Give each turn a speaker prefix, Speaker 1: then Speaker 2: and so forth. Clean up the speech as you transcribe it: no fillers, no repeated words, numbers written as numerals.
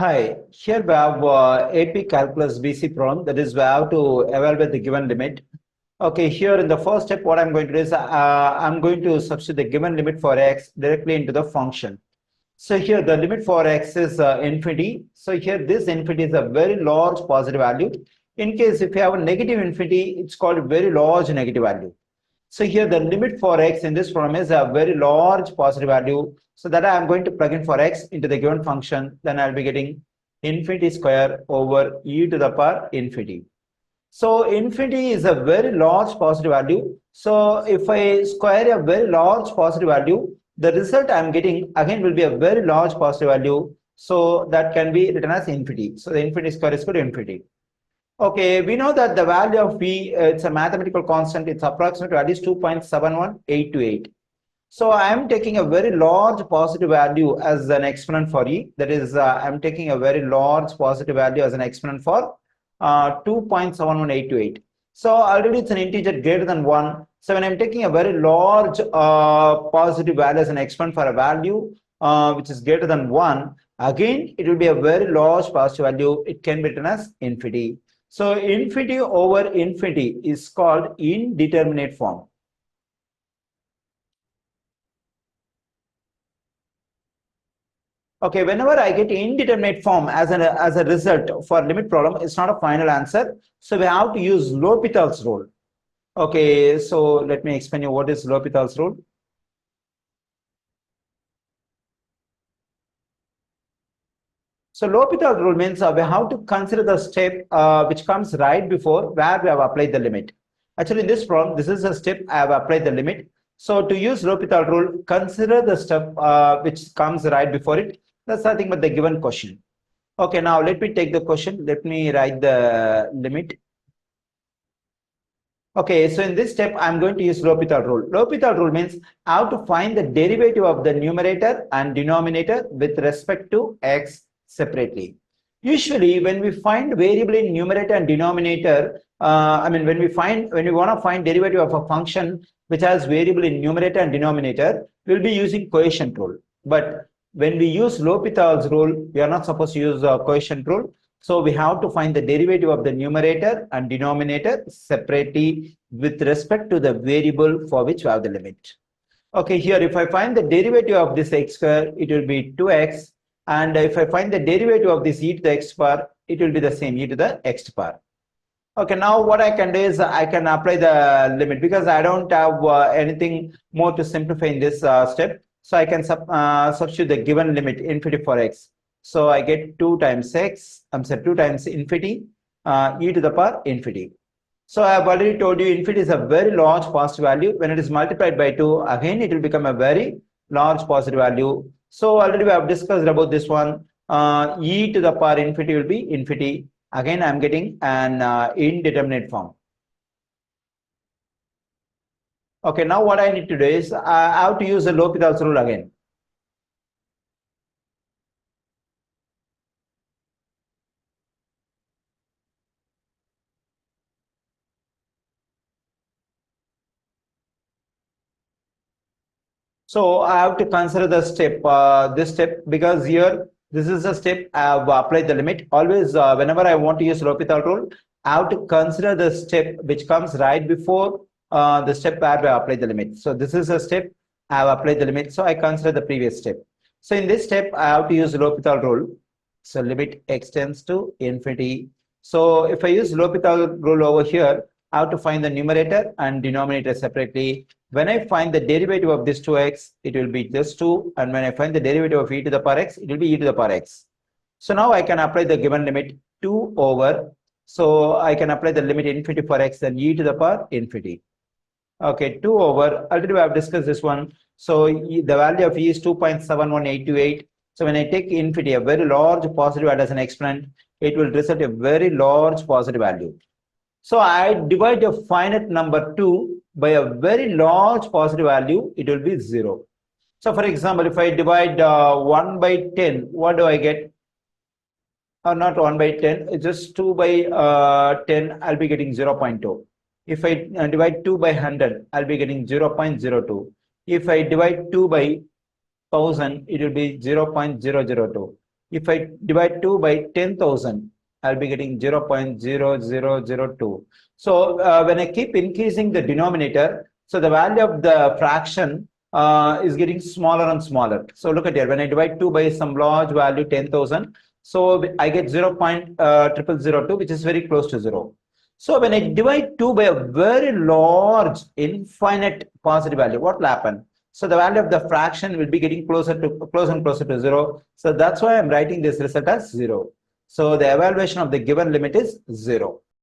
Speaker 1: Hi, here we have AP Calculus BC problem, that is we have to evaluate the given limit. Okay, here in the first step, what I'm going to do is I'm going to substitute the given limit for x directly into the function. So here the limit for x is infinity. So here this infinity is a very large positive value. In case if you have a negative infinity, it's called a very large negative value. So here the limit for x in this problem is a very large positive value. So that I'm going to plug in for x into the given function. Then I'll be getting infinity square over e to the power infinity. So infinity is a very large positive value. So if I square a very large positive value, the result I'm getting again will be a very large positive value. So that can be written as infinity. So the infinity square is equal to infinity. Okay, we know that the value of v, it's a mathematical constant, it's approximate value is 2.71828. So I am taking a very large positive value as an exponent for e. That is, I'm taking a very large positive value as an exponent for 2.71828. So already it's an integer greater than 1. So when I'm taking a very large positive value as an exponent for a value which is greater than 1, again it will be a very large positive value. It can be written as infinity. So infinity over infinity is called indeterminate form. Okay, whenever I get indeterminate form as a result for limit problem, it's not a final answer. So we have to use L'Hopital's rule. Okay, so let me explain you what is L'Hopital's rule. So L'Hopital rule means we have to consider the step which comes right before where we have applied the limit. Actually, in this problem, this is a step I have applied the limit. So to use L'Hopital rule, consider the step which comes right before it. That's nothing but the given question. Okay, now let me take the question. Let me write the limit. Okay, so in this step, I'm going to use L'Hopital rule. L'Hopital rule means I have to find the derivative of the numerator and denominator with respect to x separately. Usually, when we find variable in numerator and denominator, when we want to find derivative of a function which has variable in numerator and denominator, we'll be using quotient rule. But when we use L'Hopital's rule, we are not supposed to use quotient rule. So we have to find the derivative of the numerator and denominator separately with respect to the variable for which we have the limit. Okay, here if I find the derivative of this x square, it will be 2x. And if I find the derivative of this e to the x power, it will be the same, e to the x power. Okay, now what I can do is I can apply the limit because I don't have anything more to simplify in this step. So I can substitute the given limit infinity for x. So I get 2 times infinity e to the power infinity. So I have already told you infinity is a very large positive value. When it is multiplied by 2, again it will become a very large positive value. So already we have discussed about this one. E to the power infinity will be infinity. Again, I'm getting an indeterminate form. Okay, now what I need to do is I have to use the L'Hopital's rule again. So I have to consider the step, this step, because here this is a step I have applied the limit. Always, whenever I want to use L'Hopital rule, I have to consider the step which comes right before the step where I apply the limit. So this is a step I have applied the limit. So I consider the previous step. So in this step, I have to use L'Hopital rule. So limit extends to infinity. So if I use L'Hopital rule over here, I have to find the numerator and denominator separately. When I find the derivative of this 2x, it will be just 2. And when I find the derivative of e to the power x, it will be e to the power x. So now I can apply the given limit 2 over. So I can apply the limit infinity for x and e to the power infinity. Okay, 2 over. Already we have discussed this one. So the value of e is 2.71828. So when I take infinity, a very large positive value as an exponent, it will result in a very large positive value. So I divide a finite number 2 by a very large positive value, it will be 0. So for example, if I divide 1 by 10, what do I get? Not 1 by 10, it's just 2 by 10, I'll be getting 0.2. If I divide 2 by 100, I'll be getting 0.02. If I divide 2 by 1000, it will be 0.002. If I divide 2 by 10,000, I'll be getting 0.0002. So when I keep increasing the denominator, so the value of the fraction is getting smaller and smaller. So look at here, when I divide 2 by some large value 10,000, so I get 0.0002, which is very close to 0. So when I divide 2 by a very large infinite positive value, what will happen? So the value of the fraction will be getting closer and closer to 0. So that's why I'm writing this result as 0. So the evaluation of the given limit is 0.